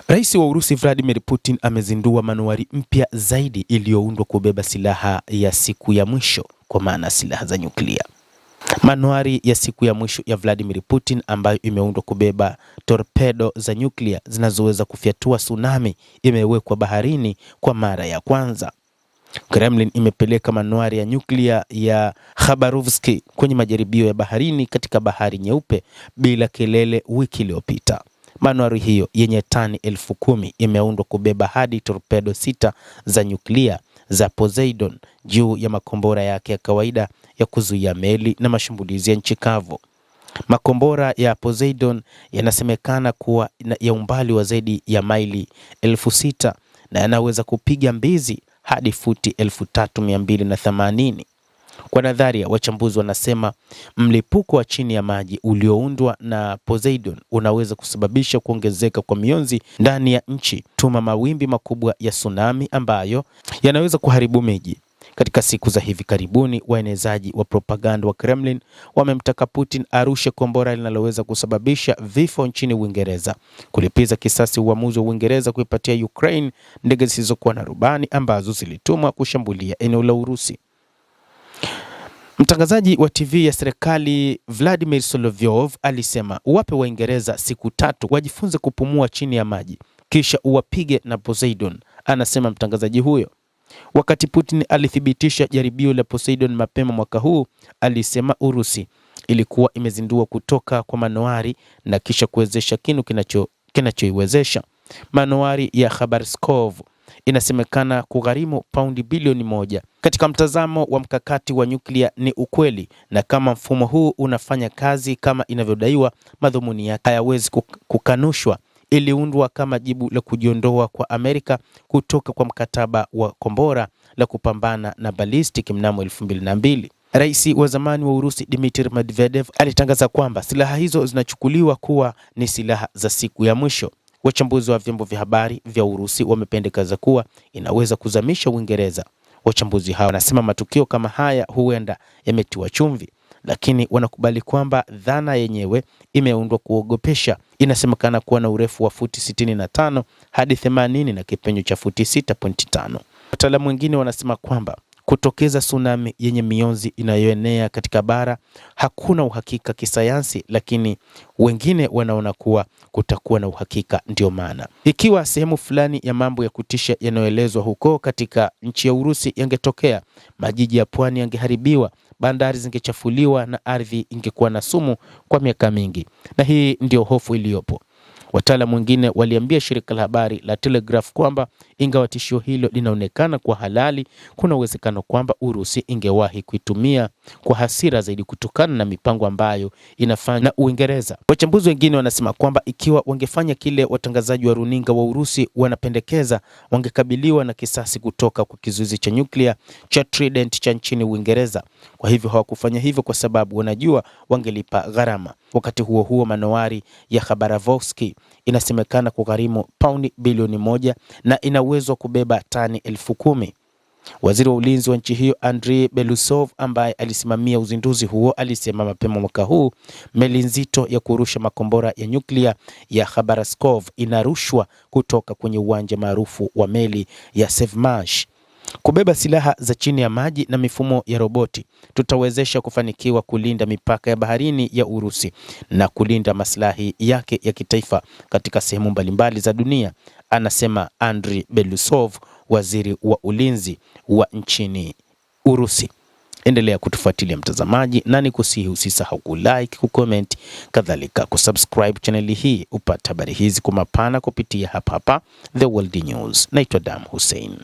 Rais wa Urusi Vladimir Putin amezindua manuari mpya zaidi iliyoundwa kubeba silaha ya siku ya mwisho, kwa maana silaha za nyuklia. Manuari ya siku ya mwisho ya Vladimir Putin ambayo imeundwa kubeba torpedo za nyuklia zinazoweza kufyatua tsunami imewekwa baharini kwa mara ya kwanza. Kremlin imepeleka manuari ya nyuklia ya Khabarovsk kwenye majaribio ya baharini katika Bahari Nyeupe bila kelele wiki iliyopita. Manuari hiyo yenye tani 10,000 imeundwa kubeba hadi torpedo 6 za nyuklia za Poseidon juu ya makombora yake ya kawaida ya kuzuia meli na mashambulizi ya nchi kavu. Makombora ya Poseidon yanasemekana kuwa ya umbali wa zaidi ya maili 6,000 na yanaweza kupiga mbizi hadi futi 3,280. Kwa nadharia, wachambuzi wanasema mlipuko wa chini ya maji ulioundwa na Poseidon unaweza kusababisha kuongezeka kwa mionzi ndani ya nchi, tuma mawimbi makubwa ya tsunami ambayo yanaweza kuharibu miji. Katika siku za hivi karibuni, waenezaji wa propaganda wa Kremlin wamemtaka Putin arushe kombora linaloweza kusababisha vifo nchini Uingereza, kulipiza kisasi uamuzi wa Uingereza kuipatia Ukraine ndege zisizokuwa na rubani ambazo zilitumwa kushambulia eneo la Urusi. Mtangazaji wa TV ya serikali Vladimir Solovyov alisema uwape Waingereza siku 3 wajifunze kupumua chini ya maji kisha uwapige na Poseidon, anasema mtangazaji huyo. Wakati Putin alithibitisha jaribio la Poseidon mapema mwaka huu, alisema Urusi ilikuwa imezindua kutoka kwa manuari na kisha kuwezesha kinu kinachoiwezesha. Manuari ya Khabarskov inasemekana kugharimu paundi bilioni 1. Katika mtazamo wa mkakati wa nyuklia ni ukweli, na kama mfumo huu unafanya kazi kama inavyodaiwa, madhumuni yake hayawezi kukanushwa. Iliundwa kama jibu la kujiondoa kwa Amerika kutoka kwa mkataba wa kombora la kupambana na ballistic mnamo 2002. Rais wa zamani wa Urusi Dmitry Medvedev alitangaza kwamba silaha hizo zinachukuliwa kuwa ni silaha za siku ya mwisho. Wachambuzi wa vyombo vya habari vya Urusi wamependekeza kuwa inaweza kuzamisha Uingereza. Wachambuzi hao wanasema matukio kama haya huenda yametiwa chumvi, lakini wanakubali kwamba dhana yenyewe imeundwa kuogopesha. Inasemekana kuwa na urefu wa futi 65 hadi 80 na kipenyo cha futi 6.5. Wataalamu wengine wanasema kwamba kutokeza tsunami yenye mionzi inayoenea katika bara hakuna uhakika kisayansi, lakini wengine wanaona kuwa kutakuwa na uhakika. Ndio maana ikiwa sehemu fulani ya mambo ya kutisha yanayoelezwa huko katika nchi ya Urusi yangetokea, majiji ya pwani yangeharibiwa, bandari zingechafuliwa na ardhi ingekuwa na sumu kwa miaka mingi, na hii ndio hofu iliyopo. Wataalamu wengine waliambia shirika la habari la Telegraph kwamba ingawa tishio hilo linaonekana kwa halali, kuna uwezekano kwamba Urusi ingewahi kuitumia kwa hasira zaidi kutokana na mipango ambayo inafanya na Uingereza. Wachambuzi wengine wanasema kwamba ikiwa wangefanya kile watangazaji wa runinga wa Urusi wanapendekeza, wangekabiliwa na kisasi kutoka kwa kizuizi cha nyuklia cha Trident cha nchini Uingereza. Kwa hivyo hawakufanya hivyo kwa sababu wanajua wangelipa gharama. Wakati huo huo, manuari ya Khabarovsk inasemekana kugharimu paundi bilioni 1 na ina uwezo wa kubeba tani 10,000. Waziri wa ulinzi wa nchi hiyo Andriy Belousov, ambaye alisimamia uzinduzi huo, alisema mapema mwaka huu meli nzito ya kurusha makombora ya nyuklia ya Khabarovsk inarushwa kutoka kwenye uwanja maarufu wa meli ya Sevmash. Kubeba silaha za chini ya maji na mifumo ya roboti tutawezesha kufanikiwa kulinda mipaka ya baharini ya Urusi na kulinda maslahi yake ya kitaifa katika sehemu mbalimbali za dunia, anasema Andriy Belousov, waziri wa ulinzi wa nchini Urusi. Endelea kutufuatilia mtazamaji, na nikusihi usisahau kulike, kucomment, kadhalika kusubscribe channel hii upate habari hizi kwa mapana kupitia hapa The World News. Naitwa Dam Hussein.